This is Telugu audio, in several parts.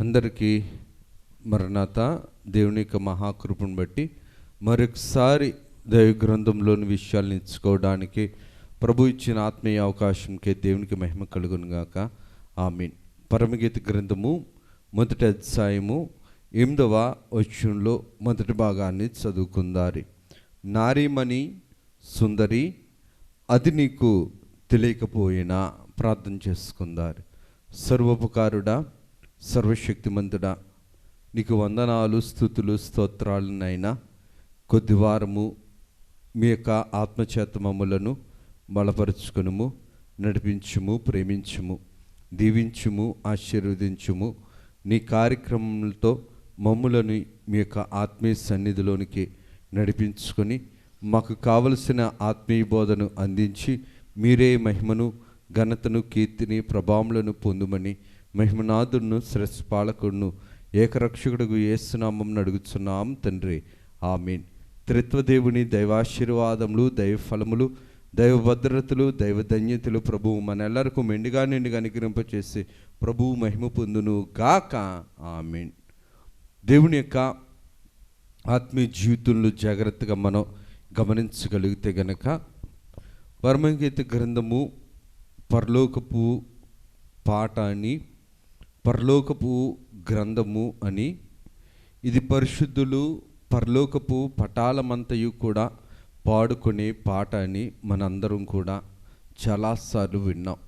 అందరికీ మరణాత దేవుని యొక్క మహాకృపను బట్టి మరొకసారి దైవ గ్రంథంలోని విషయాలను ఎంచుకోవడానికి ప్రభు ఇచ్చిన ఆత్మీయ అవకాశంకే దేవునికి మహిమ కలుగును గాక. ఆమేన్. పరమగీత గ్రంథము 1వ అధ్యాయము 8వ వచనంలో మొదటి భాగాన్ని చదువుకుందారి. నారీమణి సుందరి అది నీకు తెలియకపోయినా ప్రార్థన చేసుకుందారు. సర్వోపకారుడా, సర్వశక్తిమంతుడా, నీకు వందనాలు, స్తుతులు, స్తోత్రాలనైనా. కొద్ది వారము మీ యొక్క ఆత్మచేత మమ్ములను బలపరుచుకునుము, నడిపించుము, ప్రేమించుము, దీవించుము, ఆశీర్వదించుము. నీ కార్యక్రమాలతో మమ్ములను మీ యొక్క ఆత్మీయ సన్నిధిలోనికి నడిపించుకొని మాకు కావలసిన ఆత్మీయ బోధను అందించి మీరే మహిమను, ఘనతను, కీర్తిని, ప్రభావములను పొందుమని మహిమనాథుడును శ్రేష్ఠపాలకుడును ఏకరక్షకుడుగు యేసు నామమున అడుగుచున్నాం తండ్రి. ఆమేన్. త్రిత్వదేవుని దైవాశీర్వాదములు, దైవ ఫలములు, దైవ భద్రతలు, దైవ ధన్యతలు ప్రభువు మనెల్లరకు మెండుగా నిండుగా అనుగ్రహింపచేసి ప్రభువు మహిమ పొందును గాక. ఆమేన్. దేవుని యొక్క ఆత్మీయ జీవితంలో జాగ్రత్తగా మనం గమనించగలిగితే గనక పరమగీత గ్రంథము పరలోకపు పాట అని, పరలోకపు గ్రంథము అని, ఇది పరిశుద్ధులు పరలోకపు పటాలమంతయు కూడా పాడుకునే పాట అని మనందరం కూడా చాలాసార్లు విన్నాం.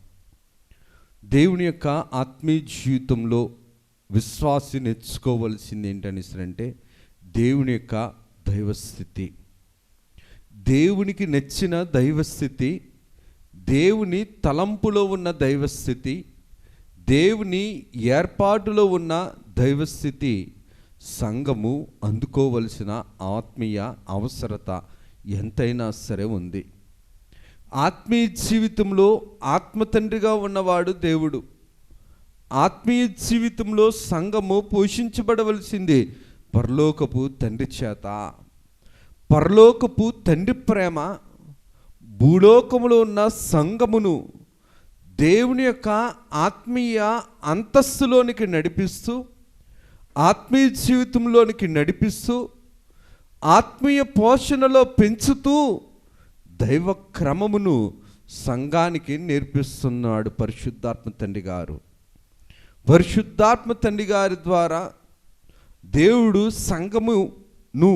దేవుని యొక్క ఆత్మీయ జీవితంలో విశ్వాసి నేర్చుకోవలసింది ఏంటనేసరంటే దేవుని యొక్క దైవస్థితి, దేవునికి నచ్చిన దైవస్థితి, దేవుని తలంపులో ఉన్న దైవస్థితి, దేవుని ఏర్పాటులో ఉన్న దైవస్థితి సంఘము అందుకోవలసిన ఆత్మీయ అవసరత ఎంతైనా సరే ఉంది. ఆత్మీయ జీవితంలో ఆత్మతండ్రిగా ఉన్నవాడు దేవుడు. ఆత్మీయ జీవితంలో సంఘము పోషించబడవలసింది పరలోకపు తండ్రి చేత. పరలోకపు తండ్రి ప్రేమ భూలోకములో ఉన్న సంఘమును దేవుని యొక్క ఆత్మీయ అంతస్తులోనికి నడిపిస్తూ, ఆత్మీయ జీవితంలోనికి నడిపిస్తూ, ఆత్మీయ పోషణలో పెంచుతూ దైవ క్రమమును సంఘానికి నేర్పిస్తున్నాడు పరిశుద్ధాత్మ తండ్రి గారు. పరిశుద్ధాత్మ తండ్రి గారి ద్వారా దేవుడు సంఘమును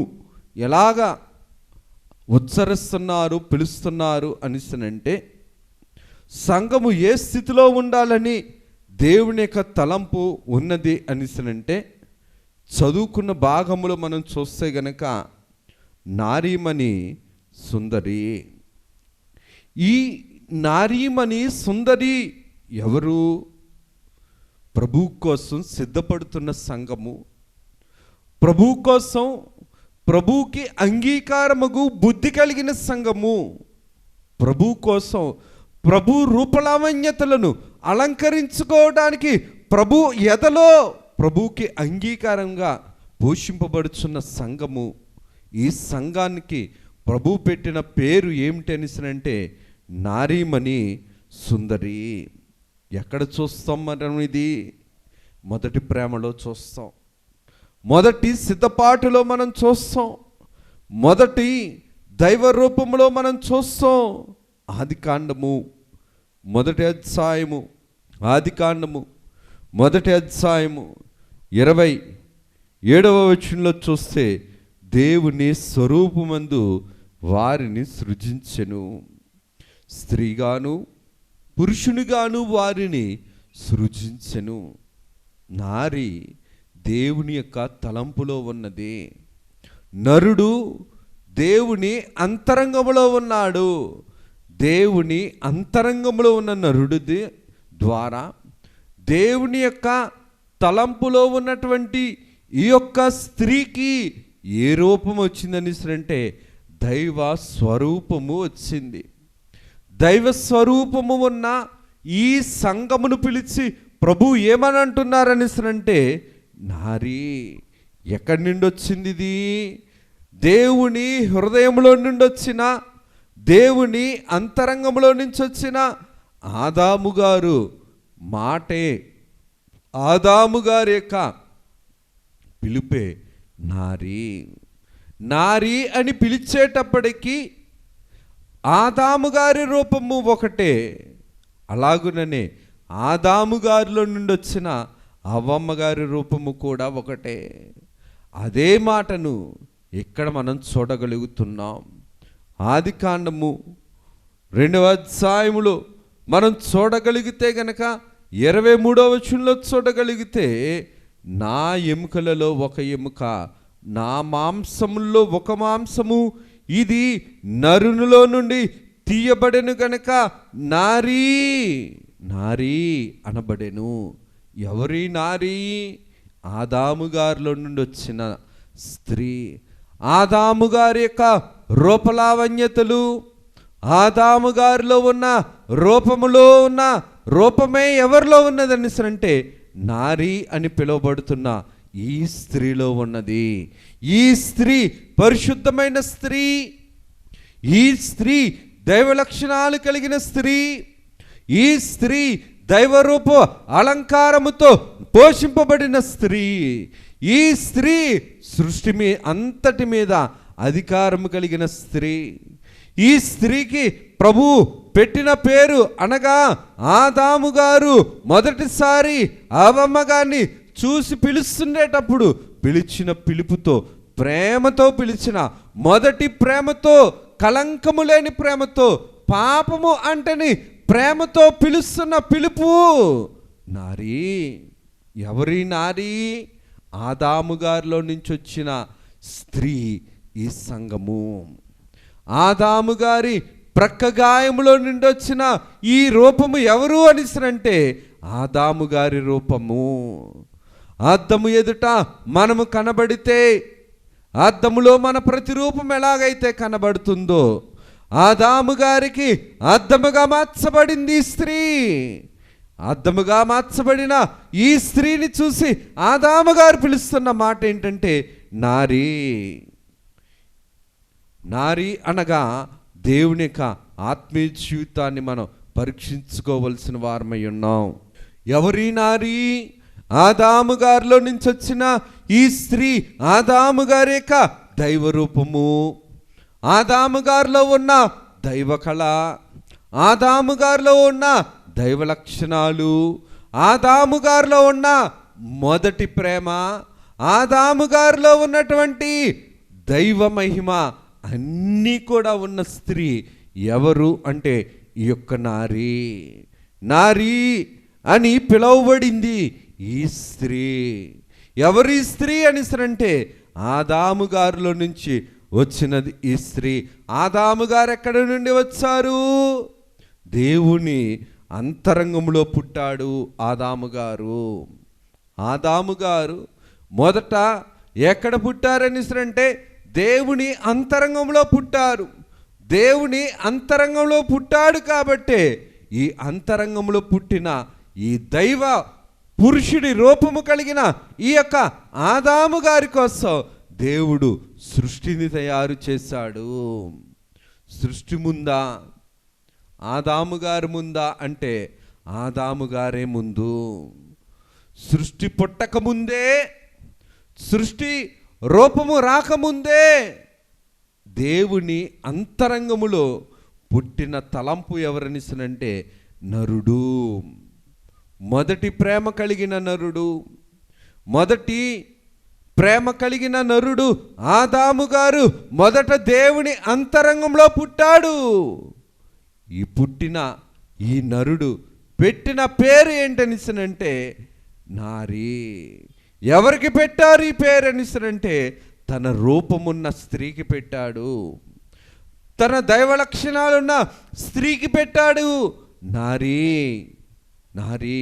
ఎలాగా ఉచ్చరిస్తున్నారు, పిలుస్తున్నారు అనిసనంటే, సంఘము ఏ స్థితిలో ఉండాలని దేవుని యొక్క తలంపు ఉన్నది అనిసనంటే, చదువుకున్న భాగములో మనం చూస్తే గనక నారీమణి సుందరి. ఈ నారీమణి సుందరి ఎవరు? ప్రభు కోసం సిద్ధపడుతున్న సంఘము, ప్రభు కోసం, ప్రభుకి అంగీకారముగు బుద్ధి కలిగిన సంఘము, ప్రభు కోసం ప్రభు రూపలావణ్యతలను అలంకరించుకోవడానికి ప్రభు ఎదలో ప్రభుకి అంగీకారంగా పోషింపబడుచున్న సంఘము. ఈ సంఘానికి ప్రభు పెట్టిన పేరు ఏమిటి అనిసనంటే నారీమణి సుందరి. ఎక్కడ చూస్తాం మనం? ఇది మొదటి ప్రేమలో చూస్తాం, మొదటి సిద్ధపాటులో మనం చూస్తాం, మొదటి దైవ రూపంలో మనం చూస్తాం. ఆదికాండము 27వ వచనంలో చూస్తే దేవుని స్వరూపమందు వారిని సృజించెను, స్త్రీగాను పురుషునిగాను వారిని సృజించెను. నారి దేవుని యొక్క తలంపులో ఉన్నది. నరుడు దేవుని అంతరంగంలో ఉన్నాడు. దేవుని అంతరంగంలో ఉన్న నరుడి ద్వారా దేవుని యొక్క తలంపులో ఉన్నటువంటి ఈ యొక్క స్త్రీకి ఏ రూపం వచ్చిందని అంటే దైవ స్వరూపము వచ్చింది. దైవ స్వరూపము ఉన్న ఈ సంఘమును పిలిచి ప్రభు ఏమని అంటున్నారని అంటే, నారీ. ఎక్కడి నుండి వచ్చింది ఇది? దేవుని హృదయంలో నుండి వచ్చిన, దేవుని అంతరంగంలో నుంచి వచ్చిన ఆదాము గారు మాటే ఆదాము గారి యొక్క పిలుపే నారీ. నారీ అని పిలిచేటప్పటికీ ఆదాము గారి రూపము ఒకటే, అలాగుననే ఆదాము గారిలో నుండి వచ్చిన అవ్వమ్మ గారి రూపము కూడా ఒకటే. అదే మాటను ఇక్కడ మనం చూడగలుగుతున్నాం. ఆదికాండము 2వ అధ్యాయములో మనం చూడగలిగితే గనక 23వ వచనంలో చూడగలిగితే, నా ఎముకలలో ఒక ఎముక, నా మాంసముల్లో ఒక మాంసము, ఇది నరునిలో నుండి తీయబడెను గనక నారీ నారీ అనబడెను. ఎవరి నారీ? ఆదాము గారిలో నుండి వచ్చిన స్త్రీ. ఆదాము గారి యొక్క రూపలావణ్యతలు, ఆదాము గారిలో ఉన్న రూపములో ఉన్న రూపమే ఎవరిలో ఉన్నదని అంటే నారీ అని పిలువబడుతున్న ఈ స్త్రీలో ఉన్నది. ఈ స్త్రీ పరిశుద్ధమైన స్త్రీ, ఈ స్త్రీ దైవ లక్షణాలు కలిగిన స్త్రీ, ఈ స్త్రీ దైవరూప అలంకారముతో పోషింపబడిన స్త్రీ, ఈ స్త్రీ సృష్టి అంతటి మీద అధికారము కలిగిన స్త్రీ. ఈ స్త్రీకి ప్రభు పెట్టిన పేరు అనగా, ఆదాము గారు మొదటిసారి అవ్వమ్మ గారిని చూసి పిలుస్తుండేటప్పుడు పిలిచిన పిలుపుతో, ప్రేమతో పిలిచిన మొదటి ప్రేమతో, కళంకము లేని ప్రేమతో, పాపము అంటని ప్రేమతో పిలుస్తున్న పిలుపు నారీ. ఎవరి నారీ? ఆదాము గారిలో నుంచి వచ్చిన స్త్రీ ఈ సంఘము. ఆదాము గారి ప్రక్క గాయములో నుండి వచ్చిన ఈ రూపము ఎవరు అనిసరంటే ఆదాము గారి రూపము. అద్దము ఎదుట మనము కనబడితే, అద్దములో మన ప్రతిరూపం ఎలాగైతే కనబడుతుందో, ఆదాము గారికి అద్దముగా మార్చబడింది ఈ స్త్రీ. అద్దముగా మార్చబడిన ఈ స్త్రీని చూసి ఆదాము గారు పిలుస్తున్న మాట ఏంటంటే నారీ. నారీ అనగా దేవుని యొక్క ఆత్మీయ జీవితాన్ని మనం పరీక్షించుకోవలసిన వారమై ఉన్నాం. ఎవరి నారీ? ఆదాము గారిలో నుంచి వచ్చిన ఈ స్త్రీ ఆదాము గారి యొక్క దైవ రూపము, ఆదాము గారిలో ఉన్న దైవ కళ, ఆదాము గారిలో ఉన్న దైవ లక్షణాలు, ఆదాము గారిలో ఉన్న మొదటి ప్రేమ, ఆదాము గారిలో ఉన్నటువంటి దైవ మహిమ అన్నీ కూడా ఉన్న స్త్రీ ఎవరు అంటే ఈ యొక్క నారీ. నారీ అని పిలువబడింది ఈ స్త్రీ. ఎవరి స్త్రీ అనిసరంటే ఆదాము గారిలో నుంచి వచ్చినది ఈ స్త్రీ. ఆదాము గారు ఎక్కడి నుండి వచ్చారు? దేవుని అంతరంగంలో పుట్టాడు ఆదాము గారు. ఆదాము గారు మొదట ఎక్కడ పుట్టారనిసరంటే దేవుని అంతరంగంలో పుట్టారు. దేవుని అంతరంగంలో పుట్టాడు కాబట్టే ఈ అంతరంగంలో పుట్టిన ఈ దైవ పురుషుడి రూపము కలిగిన ఈ యొక్క ఆదాము గారి కోసం దేవుడు సృష్టిని తయారు చేశాడు. సృష్టి ముందా, ఆదాము గారి ముందా అంటే ఆదాము గారే ముందు. సృష్టి పుట్టక ముందే, సృష్టి రూపము రాకముందే దేవుని అంతరంగములో పుట్టిన తలంపు ఎవరనిసనంటే నరుడు. మొదటి ప్రేమ కలిగిన నరుడు, మొదటి ప్రేమ కలిగిన నరుడు ఆదాము గారు మొదట దేవుని అంతరంగంలో పుట్టాడు. ఈ పుట్టిన ఈ నరుడు పెట్టిన పేరు ఏంటనిసనంటే నారీ. ఎవరికి పెట్టారు ఈ పేరు అనిసరంటే తన రూపమున్న స్త్రీకి పెట్టాడు, తన దైవ లక్షణాలున్న స్త్రీకి పెట్టాడు. నారీ నారీ.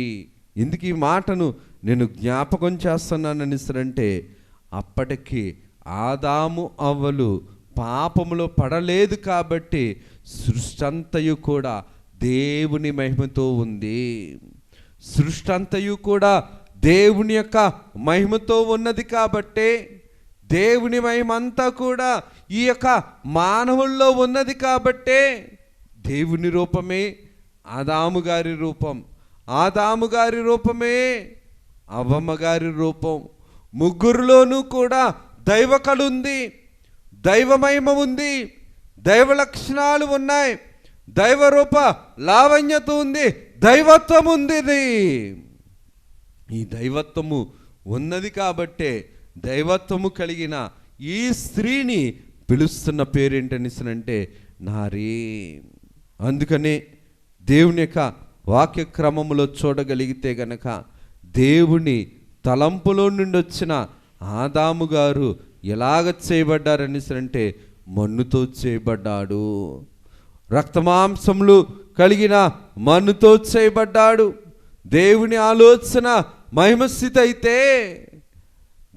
ఎందుకు ఈ మాటను నేను జ్ఞాపకం చేస్తున్నాననిసరంటే అప్పటికి ఆదాము అవ్వలు పాపములో పడలేదు కాబట్టి సృష్టి అంతయు కూడా దేవుని మహిమతో ఉంది. సృష్టి అంతయు కూడా దేవుని యొక్క మహిమతో ఉన్నది కాబట్టే, దేవుని మహిమ అంతా కూడా ఈ యొక్క మానవుల్లో ఉన్నది కాబట్టే దేవుని రూపమే ఆదాము గారి రూపం, ఆదాము గారి రూపమే అవ్వమ్మ గారి రూపం. ముగ్గురులోనూ కూడా దైవ కళ ఉంది, దైవమహిమ ఉంది, దైవ లక్షణాలు ఉన్నాయి, దైవ రూప లావణ్యత ఉంది, దైవత్వం ఉంది. ఈ దైవత్వము ఉన్నది కాబట్టే దైవత్వము కలిగిన ఈ స్త్రీని పిలుస్తున్న పేరేంటనిసనంటే నారీ. అందుకనే దేవుని యొక్క వాక్య క్రమములో చూడగలిగితే గనక దేవుని తలంపులో నుండి వచ్చిన ఆదాము గారు ఎలాగ చేయబడ్డారనిసనంటే మన్నుతో చేయబడ్డాడు. రక్తమాంసములు కలిగిన మన్నుతో చేయబడ్డాడు. దేవుని ఆలోచన మహిమస్థితి అయితే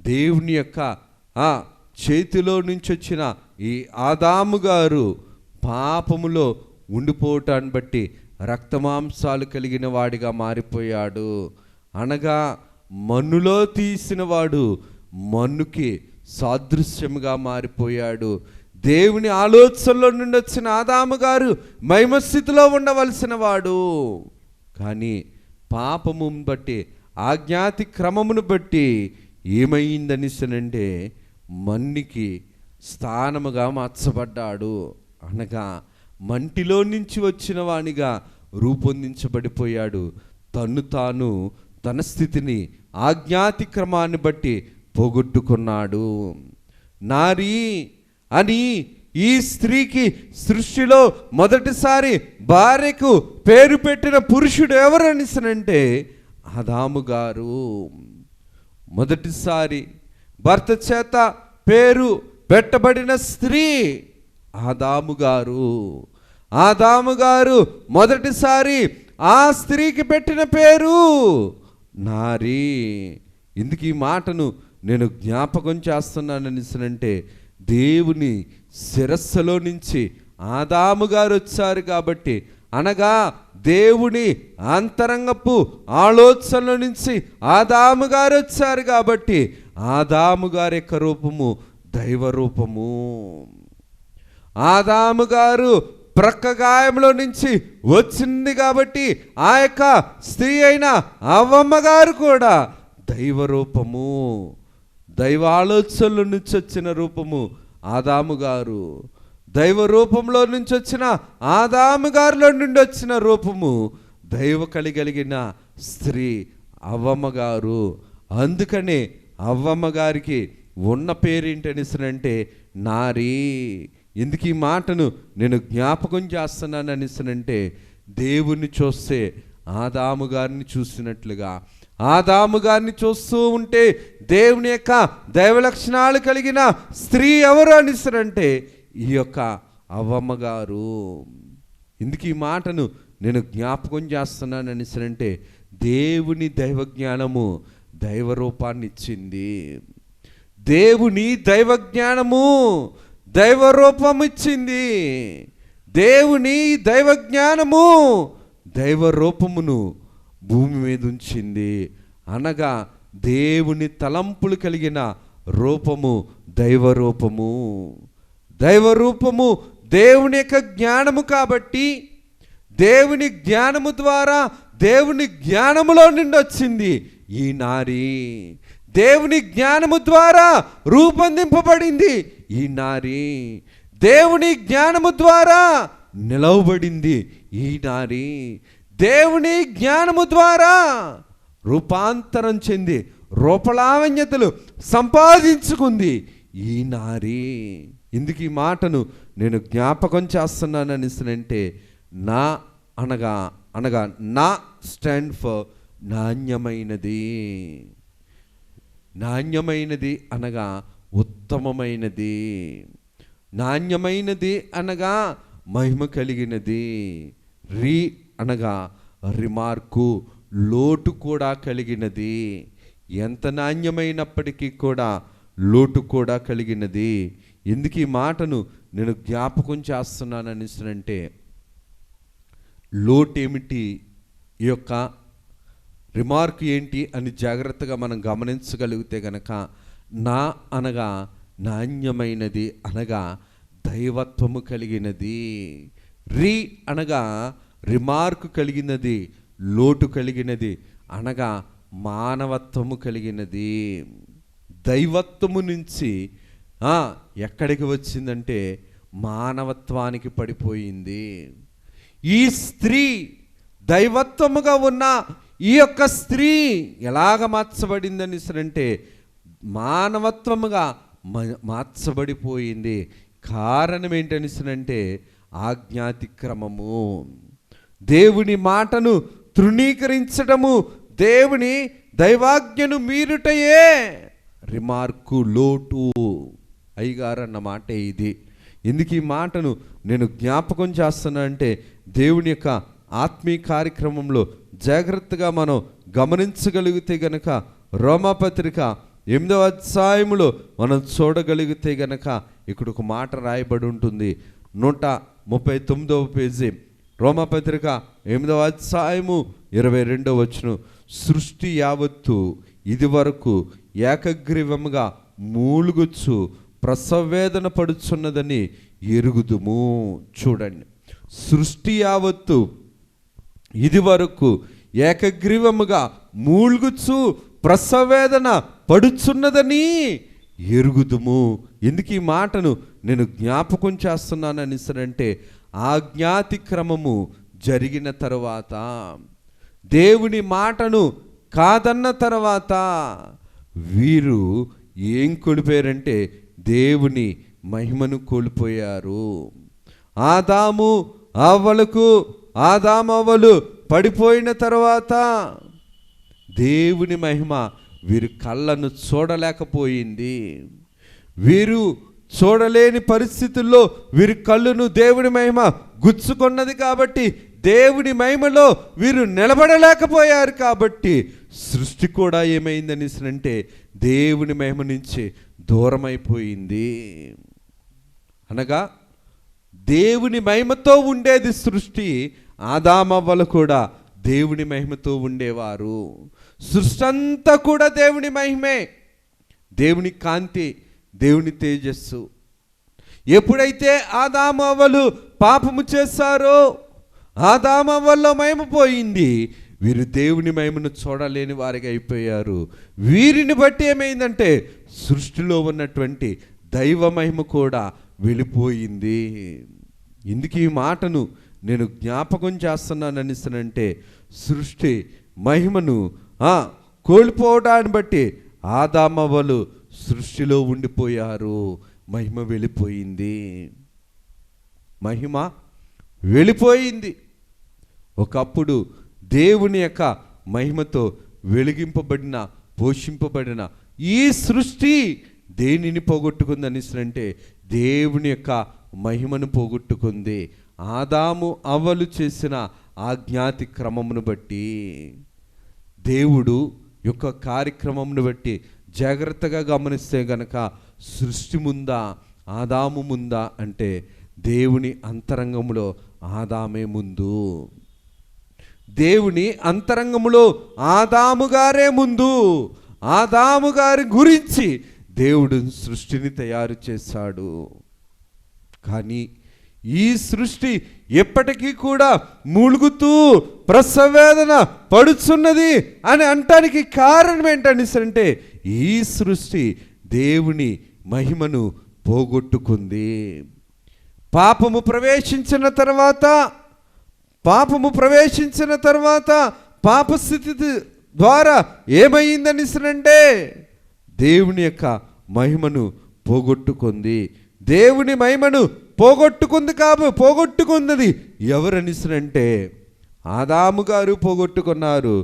దేవుని యొక్క ఆ చేతిలో నుంచి వచ్చిన ఈ ఆదాము గారు పాపములో ఉండిపోవటాన్ని బట్టి రక్తమాంసాలు కలిగిన వాడిగా మారిపోయాడు. అనగా మన్నులో తీసిన వాడు మన్నుకి సాదృశ్యముగా మారిపోయాడు. దేవుని ఆలోచనలో నుండి వచ్చిన ఆదాము గారు మహిమస్థితిలో ఉండవలసిన వాడు, కానీ పాపము బట్టి ఆజ్ఞాతి క్రమమును బట్టి ఏమైందనిసనంటే మన్నికి స్థానముగా మార్చబడ్డాడు. అనగా మంటిలో నుంచి వచ్చిన వానిగా రూపొందించబడిపోయాడు. తాను తన స్థితిని ఆజ్ఞాతి క్రమాన్ని బట్టి పోగొట్టుకున్నాడు. నారీ అని ఈ స్త్రీకి సృష్టిలో మొదటిసారి భార్యకు పేరు పెట్టిన పురుషుడు ఎవరు అనిసనంటే ఆదాము గారు. మొదటిసారి భర్త చేత పేరు పెట్టబడిన స్త్రీ ఆదాము గారు. ఆదాము గారు మొదటిసారి ఆ స్త్రీకి పెట్టిన పేరు నారీ. ఎందుకు ఈ మాటను నేను జ్ఞాపకం చేస్తున్నాననిసనంటే దేవుని శిరస్సులో నుంచి ఆదాము గారు వచ్చారు కాబట్టి, అనగా దేవుని అంతరంగపు ఆలోచనల నుంచి ఆదాము గారు వచ్చారు కాబట్టి ఆదాము గారి యొక్క రూపము దైవ రూపము. ఆదాము గారు ప్రక్క గాయంలో నుంచి వచ్చింది కాబట్టి ఆ యొక్క స్త్రీ అయిన అవ్వమ్మ గారు కూడా దైవ రూపము, దైవ ఆలోచనల నుంచి వచ్చిన రూపము ఆదాము గారు. దైవ రూపంలో నుంచి వచ్చిన ఆదాము గారిలో నుండి వచ్చిన రూపము దైవ కలిగిన స్త్రీ అవ్వమ్మ గారు. అందుకనే అవ్వమ్మ గారికి ఉన్న పేరేంటనిసనంటే నారీ. ఎందుకు ఈ మాటను నేను జ్ఞాపకం చేస్తున్నాను అనిసనంటే దేవుణ్ణి చూస్తే ఆదాము గారిని చూసినట్లుగా, ఆదాము గారిని చూస్తూ ఉంటే దేవుని యొక్క దైవ లక్షణాలు కలిగిన స్త్రీ ఎవరు అనిసరంటే ఈ యొక్క అవ్వమ్మ గారు. ఎందుకు ఈ మాటను నేను జ్ఞాపకం చేస్తున్నాను అనిసరంటే దేవుని దైవ జ్ఞానము దైవ రూపాన్ని ఇచ్చింది. దేవుని దైవ జ్ఞానము దైవ రూపం ఇచ్చింది. దేవుని దైవ జ్ఞానము దైవ రూపమును భూమి మీద ఉంచింది. అనగా దేవుని తలంపులు కలిగిన రూపము దైవ రూపము. దైవ రూపము దేవుని యొక్క జ్ఞానము కాబట్టి దేవుని జ్ఞానము ద్వారా దేవుని జ్ఞానములో నుండి వచ్చింది ఈ నారీ. దేవుని జ్ఞానము ద్వారా రూపొందింపబడింది ఈ నారీ. దేవుని జ్ఞానము ద్వారా నిలవబడింది ఈ నారీ. దేవుని జ్ఞానము ద్వారా రూపాంతరం చెంది రూపలావణ్యతలు సంపాదించుకుంది ఈ నారీ. ఇందుకు ఈ మాటను నేను జ్ఞాపకం చేస్తున్నాను అనిసనంటే నా అనగా నా స్టాండ్ ఫర్ నాణ్యమైనది. నాణ్యమైనది అనగా ఉత్తమమైనది. నాణ్యమైనది అనగా మహిమ కలిగినది. అనగా రిమార్కు, లోటు కూడా కలిగినది. ఎంత నాణ్యమైనప్పటికీ కూడా లోటు కూడా కలిగినది. ఎందుకు ఈ మాటను నేను జ్ఞాపకం చేస్తున్నాను అనిసనంటే లోటు ఏమిటి, ఈ యొక్క రిమార్క్ ఏంటి అని జాగ్రత్తగా మనం గమనించగలిగితే గనక అనగా నాణ్యమైనది అనగా దైవత్వము కలిగినది. అనగా రిమార్క్ కలిగినది, లోటు కలిగినది అనగా మానవత్వము కలిగినది. దైవత్వము నుంచి ఎక్కడికి వచ్చిందంటే మానవత్వానికి పడిపోయింది. ఈ స్త్రీ దైవత్వముగా ఉన్న ఈ యొక్క స్త్రీ ఎలాగ మార్చబడిందని అంటే మానవత్వముగా మార్చబడిపోయింది. కారణం ఏంటని అంటే ఆజ్ఞాతిక్రమము, దేవుని మాటను తృణీకరించడము, దేవుని దైవాజ్ఞను మీరుటయే రిమార్కు, లోటు. అయ్యగారు అన్న మాట ఇది. ఎందుకు ఈ మాటను నేను జ్ఞాపకం చేస్తున్నా అంటే దేవుని యొక్క ఆత్మీయ కార్యక్రమంలో జాగ్రత్తగా మనం గమనించగలిగితే గనక రోమాపత్రిక 8వ అధ్యాయములో మనం చూడగలిగితే గనక ఇక్కడ ఒక మాట రాయబడి ఉంటుంది. 139వ పేజీ, రోమాపత్రిక 8వ అధ్యాయము 22వ వచనం. సృష్టి యావత్తు ఇది వరకు ఏకగ్రీవముగా మూలుగుచ్చు ప్రసవేదన పడుచున్నదని ఎరుగుదుము. చూడండి, సృష్టి యావత్తు ఇది వరకు ఏకగ్రీవముగా మూలుగుచ్చు ప్రసవేదన పడుచున్నదని ఎరుగుదుము. ఎందుకు ఈ మాటను నేను జ్ఞాపకం చేస్తున్నానని సరంటే ఆజ్ఞాతిక్రమము జరిగిన తరువాత, దేవుని మాటను కాదన్న తర్వాత వీరు ఏం కోల్పోయారంటే దేవుని మహిమను కోల్పోయారు. ఆదాము అవ్వలు పడిపోయిన తర్వాత దేవుని మహిమ వీరి కళ్ళను చూడలేకపోయింది. వీరు చూడలేని పరిస్థితుల్లో వీరి కళ్ళను దేవుని మహిమ గుచ్చుకున్నది కాబట్టి దేవుని మహిమలో వీరు నిలబడలేకపోయారు. కాబట్టి సృష్టి కూడా ఏమైందని అంటే దేవుని మహిమ నుంచి దూరమైపోయింది. అనగా దేవుని మహిమతో ఉండేది సృష్టి. ఆదామవ్వలు కూడా దేవుని మహిమతో ఉండేవారు. సృష్టి అంతా కూడా దేవుని మహిమే, దేవుని కాంతి, దేవుని తేజస్సు. ఎప్పుడైతే ఆదామవ్వలు పాపము చేశారో ఆదామవ్వల్లో మహిమ పోయింది. వీరు దేవుని మహిమను చూడలేని వారిగా అయిపోయారు. వీరిని బట్టి ఏమైందంటే సృష్టిలో ఉన్నటువంటి దైవ మహిమ కూడా వెళ్ళిపోయింది. ఎందుకు ఈ మాటను నేను జ్ఞాపకం చేస్తున్నానంటే సృష్టి మహిమను కోల్పోవడాన్ని బట్టి ఆదామవ్వలు సృష్టిలో ఉండిపోయారు. మహిమ వెళ్ళిపోయింది, మహిమ వెళ్ళిపోయింది. ఒకప్పుడు దేవుని యొక్క మహిమతో వెలిగింపబడిన, పోషింపబడిన ఈ సృష్టి దేనిని పోగొట్టుకుందని అంటే దేవుని యొక్క మహిమను పోగొట్టుకుంది. ఆదాము అవ్వలు చేసిన ఆజ్ఞాతి క్రమమును బట్టి, దేవుడు యొక్క కార్యక్రమమును బట్టి జాగ్రత్తగా గమనిస్తే గనక సృష్టి ముందా ఆదాము ముందా అంటే దేవుని అంతరంగములో ఆదామే ముందు. దేవుని అంతరంగములో ఆదాము గారే ముందు. ఆదాము గారి గురించి దేవుడు సృష్టిని తయారు చేశాడు. కానీ ఈ సృష్టి ఎప్పటికీ కూడా మూలుగుతూ ప్రసవేదన పడుచున్నది అని అంటానికి కారణం ఏంటంటే ఈ సృష్టి దేవుని మహిమను పోగొట్టుకుంది. పాపము ప్రవేశించిన తర్వాత పాపస్థితి ద్వారా ఏమైందని అంటే దేవుని యొక్క మహిమను పోగొట్టుకుంది. దేవుని మహిమను పోగొట్టుకున్నది ఎవరని అంటే ఆదాము గారు పోగొట్టుకున్నారు,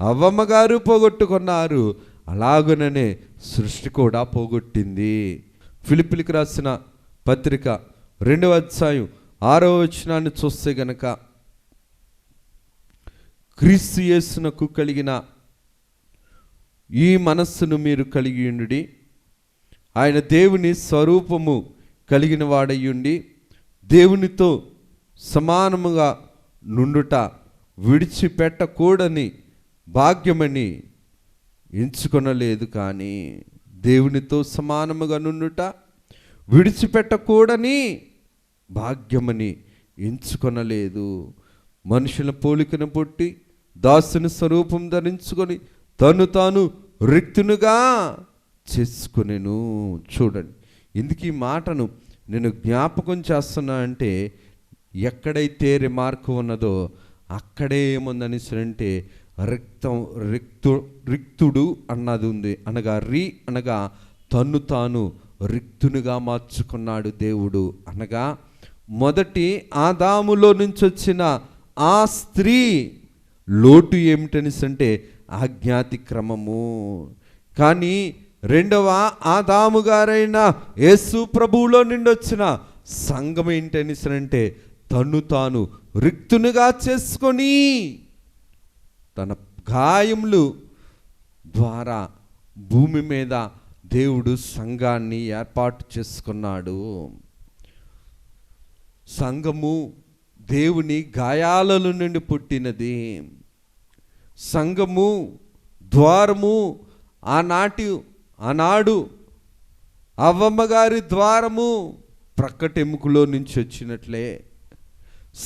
అవ్వమ్మ గారు పోగొట్టుకున్నారు. అలాగుననే సృష్టి కూడా పోగొట్టింది. ఫిలిప్పీలకు రాసిన పత్రిక 2వ అధ్యాయం 6వ వచనాన్ని చూస్తే గనక, క్రీస్తు యేసునకు కలిగిన ఈ మనస్సును మీరు కలిగి ఉండి, ఆయన దేవుని స్వరూపము కలిగిన వాడయ్యుండి దేవునితో సమానముగా నుండుట విడిచిపెట్టకూడని భాగ్యమని ఎంచుకొనలేదు. కానీ దేవునితో సమానముగా నుండుట విడిచిపెట్టకూడని భాగ్యమని ఎంచుకొనలేదు. మనుషుల పోలికను పుట్టి దాసుని స్వరూపం ధరించుకొని తను తాను రిక్తునుగా చేసుకొనెను. చూడండి, ఎందుకు ఈ మాటను నేను జ్ఞాపకం చేస్తున్నా అంటే, ఎక్కడైతే రిమార్క్ ఉన్నదో అక్కడే ఏముందని అంటే రిక్తుడు అన్నది ఉంది. అనగా అనగా తన్ను తాను రిక్తునిగా మార్చుకున్నాడు దేవుడు. అనగా మొదటి ఆదాములో నుంచి వచ్చిన ఆ స్త్రీ లోటు ఏమిటని అంటే ఆజ్ఞాతి క్రమము. కానీ రెండవ ఆదాము గారైన యేసు ప్రభువులో నుండి వచ్చిన సంఘం ఏంటని అంటే తన్ను తాను రిక్తునిగా చేసుకొని తన గాయములు ద్వారా భూమి మీద దేవుడు సంఘాన్ని ఏర్పాటు చేసుకున్నాడు. సంఘము దేవుని గాయాల నుండి పుట్టినది. సంఘము ద్వారము ఆనాడు అవ్వమ్మ గారి ద్వారము ప్రక్కటెముకలో నుంచి వచ్చినట్లే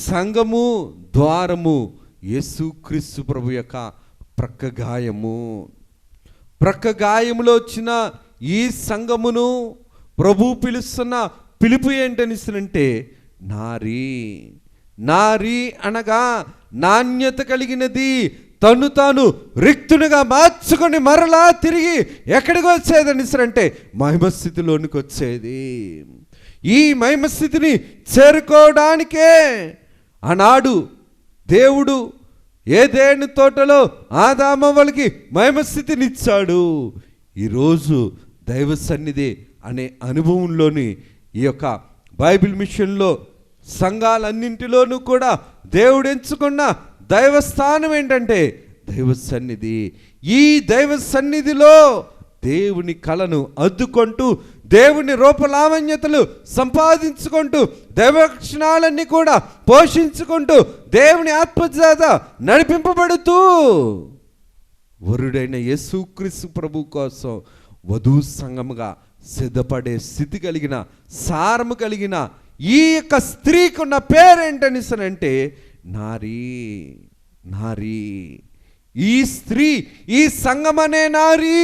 సంఘము ద్వారము యేసుక్రీస్తు ప్రభు యొక్క ప్రక్క గాయములో వచ్చిన ఈ సంఘమును ప్రభు పిలుస్తున్న పిలుపు ఏంటనిస్తుంటే నారీ అనగా నాణ్యత కలిగినది, తను తాను రిక్తునిగా మార్చుకొని మరలా తిరిగి ఎక్కడికి వచ్చేదని అంటే మహిమస్థితిలోనికి వచ్చేది. ఈ మహిమస్థితిని చేరుకోవడానికే ఆనాడు దేవుడు ఏదెను తోటలో ఆదామవ్వలకి మహిమస్థితినిచ్చాడు. ఈరోజు దైవ సన్నిధి అనే అనుభవంలోని ఈ యొక్క బైబిల్ మిషన్లో సంఘాలన్నింటిలోనూ కూడా దేవుడు ఎంచుకున్న దైవ స్థానం ఏంటంటే దైవ సన్నిధి. ఈ దైవ సన్నిధిలో దేవుని కళను అద్దుకుంటూ దేవుని రూపలావణ్యతలు సంపాదించుకుంటూ దైవలక్షణాలన్నీ కూడా పోషించుకుంటూ దేవుని ఆత్మచేత నడిపింపబడుతూ వరుడైన యేసుక్రీస్తు ప్రభు కోసం వధూ సంఘముగా సిద్ధపడే స్థితి కలిగిన సారము కలిగిన ఈ యొక్క స్త్రీకి ఉన్న పేరేంటని అంటే నారీ. ఈ స్త్రీ, ఈ సంఘం అనే నారీ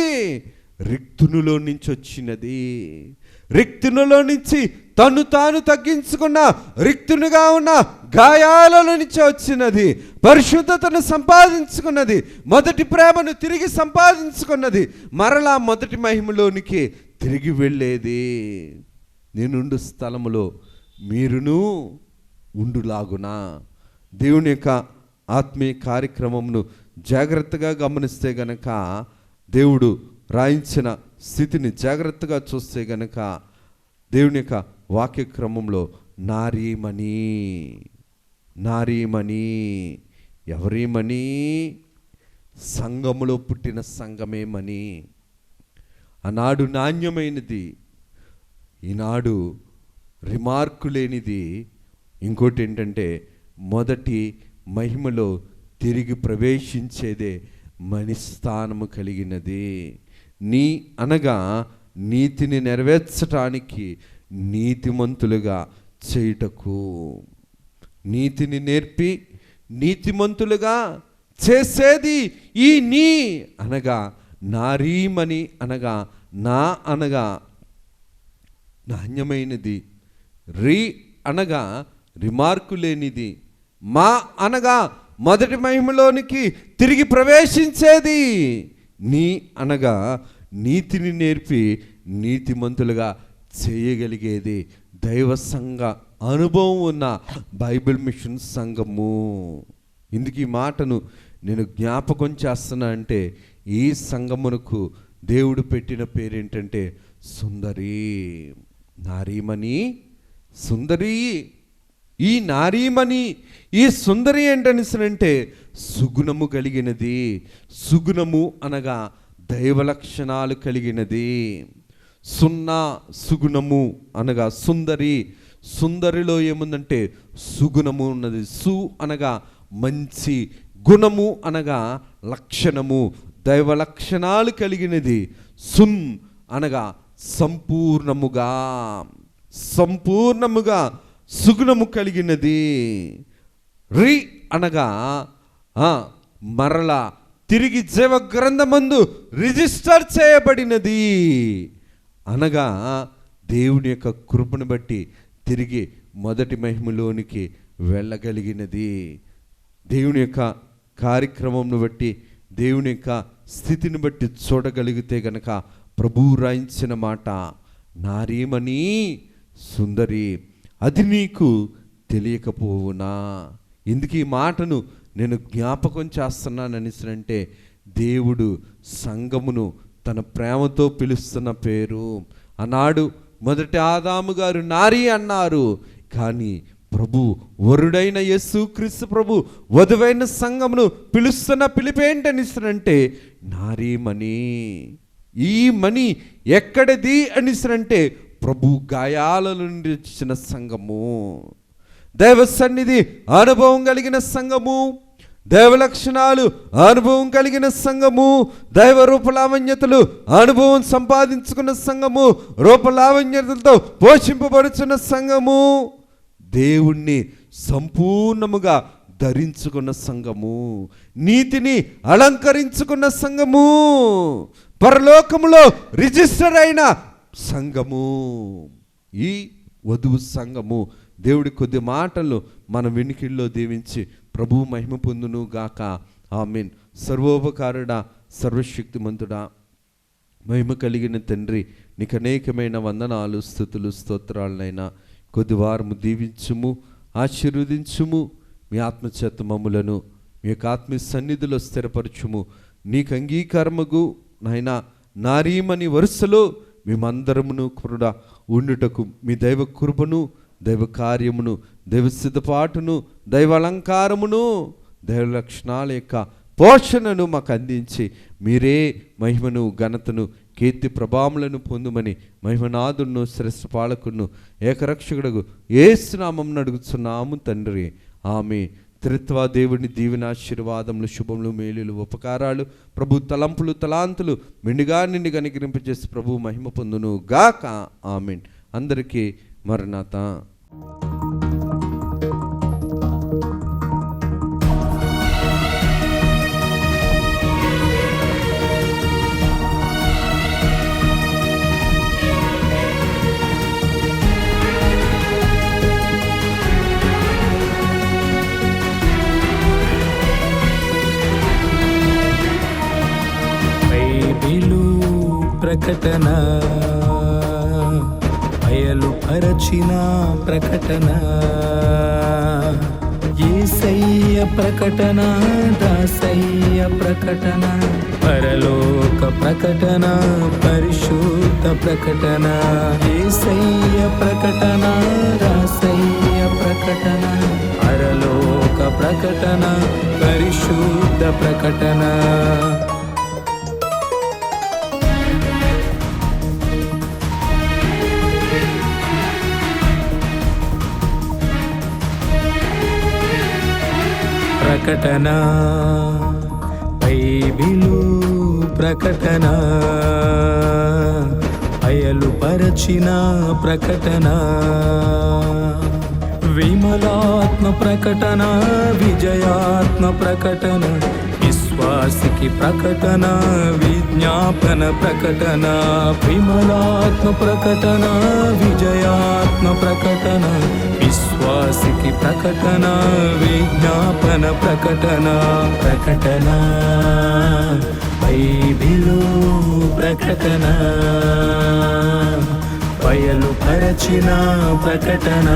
రిక్తునిలో నుంచి వచ్చినది. రిక్తునిలో నుంచి తను తాను తగ్గించుకున్న రిక్తునిగా ఉన్న గాయాలలో నుంచి వచ్చినది. పరిశుద్ధతను సంపాదించుకున్నది. మొదటి ప్రేమను తిరిగి సంపాదించుకున్నది. మరలా మొదటి మహిమలోనికి తిరిగి వెళ్ళేది. నేనుండు స్థలములో మీరును ఉండులాగునా. దేవుని యొక్క ఆత్మీయ కార్యక్రమమును జాగ్రత్తగా గమనిస్తే గనక, దేవుడు రాయించిన స్థితిని జాగ్రత్తగా చూస్తే గనక, దేవుని యొక్క వాక్యక్రమంలో నారీమణి ఎవరీమణి? సంఘములో పుట్టిన సంఘమేమని. ఆనాడు నాణ్యమైనది, ఈనాడు రిమార్కు లేనిది. ఇంకోటి ఏంటంటే మొదటి మహిమలో తిరిగి ప్రవేశించేదే మణిస్థానము కలిగినది. అనగా నీతిని నెరవేర్చటానికి, నీతిమంతులుగా చేయుటకు, నీతిని నేర్పి నీతిమంతులుగా చేసేది ఈ అనగా నారీమణి అనగా అనగా నాణ్యమైనది, అనగా రిమార్కు లేనిది, అనగా మొదటి మహిమలోనికి తిరిగి ప్రవేశించేది, అనగా నీతిని నేర్పి నీతిమంతులుగా చేయగలిగేది. దైవ సంఘ అనుభవం ఉన్న బైబిల్ మిషన్ సంఘము. ఇందుకు ఈ మాటను నేను జ్ఞాపకం చేస్తున్నా అంటే, ఈ సంఘమునకు దేవుడు పెట్టిన పేరేంటంటే సుందరి. నారీమణి సుందరి. ఈ నారీమణి, ఈ సుందరి ఏంటనిసనంటే సుగుణము కలిగినది. సుగుణము అనగా దైవ లక్షణాలు కలిగినది. సుగుణము అనగా సుందరి. సుందరిలో ఏముందంటే సుగుణము ఉన్నది. అనగా మంచి, గుణము అనగా లక్షణము, దైవ లక్షణాలు కలిగినది. అనగా సంపూర్ణముగా సుగుణము కలిగినది. అనగా మరలా తిరిగి జీవ గ్రంథమందు రిజిస్టర్ చేయబడినది. అనగా దేవుని యొక్క కృపను బట్టి తిరిగి మొదటి మహిమలోనికి వెళ్ళగలిగినది. దేవుని యొక్క కార్యక్రమంను బట్టి, దేవుని యొక్క స్థితిని బట్టి చూడగలిగితే గనక ప్రభువు రాయించిన మాట, నారీమణి సుందరి, అది నీకు తెలియకపోవునా? ఎందుకు ఈ మాటను నేను జ్ఞాపకం చేస్తున్నాననిసరంటే, దేవుడు సంఘమును తన ప్రేమతో పిలుస్తున్న పేరు. ఆనాడు మొదటి ఆదాము గారు నారీ అన్నారు, కానీ ప్రభు వరుడైన యేసుక్రీస్తు ప్రభు వధువైన సంఘమును పిలుస్తున్న పిలిపేంటనిసరంటే నారీమణి. ఈ మణి ఎక్కడిది అనిసరంటే ప్రభు గాయాల నుండి వచ్చిన సంఘము, దైవ సన్నిధి అనుభవం కలిగిన సంఘము, దైవ లక్షణాలు అనుభవం కలిగిన సంఘము, దైవ రూపలావణ్యతలు అనుభవం సంపాదించుకున్న సంఘము, రూపలావణ్యతలతో పోషింపబడుచున్న సంఘము, దేవుణ్ణి సంపూర్ణముగా ధరించుకున్న సంఘము, నీతిని అలంకరించుకున్న సంఘము, పరలోకములో రిజిస్టర్ అయిన సంఘము. ఈ వధువు సంఘము దేవుడి కొద్ది మాటలు మన వెనుకల్లో దీవించి ప్రభువు మహిమ పొందును గాక. ఆమేన్. సర్వోపకారుడా, సర్వశక్తిమంతుడా, మహిమ కలిగిన తండ్రి, నీకు అనేకమైన వందనాలు, స్తుతులు, స్తోత్రాలనైనా కొద్ది వారము దీవించుము, ఆశీర్వదించుము. మీ ఆత్మచేత మమ్ములను మీ యొక్క ఆత్మీయ సన్నిధిలో స్థిరపరచుము. నీకు అంగీకారముగు నాయనా నారీమణి వరుసలో మేమందరమును కూడా ఉండుటకు మీ దైవ కృపను, దైవ కార్యమును, దైవ సిద్ధపాటును, దైవ అలంకారమును, దైవ లక్షణాల యొక్క పోషణను మాకు అందించి మీరే మహిమను, ఘనతను, కీర్తి ప్రభావములను పొందుమని మహిమనాథును, శ్రేష్ఠ పాలకును, ఏకరక్షకుడు యేసు నామమున అడుగుచున్నాము తండ్రి. ఆమె త్రిత్వ దేవుని దీవెనాశీర్వాదములు, శుభములు, మేలులు, ఉపకారాలు, ప్రభు తలంపులు, తలాంతులు మెండుగా నిండుగా అనుగ్రహింపజేసి ప్రభు మహిమ పొందును గాక. ఆమేన్. అందరికీ మరణాత. ప్రకటన బయలుపరచిన ప్రకటన, యేసయ్య ప్రకటన, దాసయ్య ప్రకటన, పరలోక ప్రకటన, పరిశుద్ధ ప్రకటన, యేసయ్య ప్రకటన, దాసయ్య ప్రకటన, పరలోక ప్రకటన, పరిశుద్ధ ప్రకటన. ప్రకటన బైబిలు ప్రకటన, బయలుపరచిన ప్రకటన, విమలాత్మ ప్రకటన, విజయాత్మ ప్రకటన, విశ్వాసికి ప్రకటన, విజ్ఞాపన ప్రకటన, విమలాత్మ ప్రకటన, విజయాత్మ ప్రకటన, విశ్వాసికి ప్రకటన, విజ్ఞాపన ప్రకటన. ప్రకటన బైబిలు ప్రకటన, బయలుపరచిన ప్రకటన.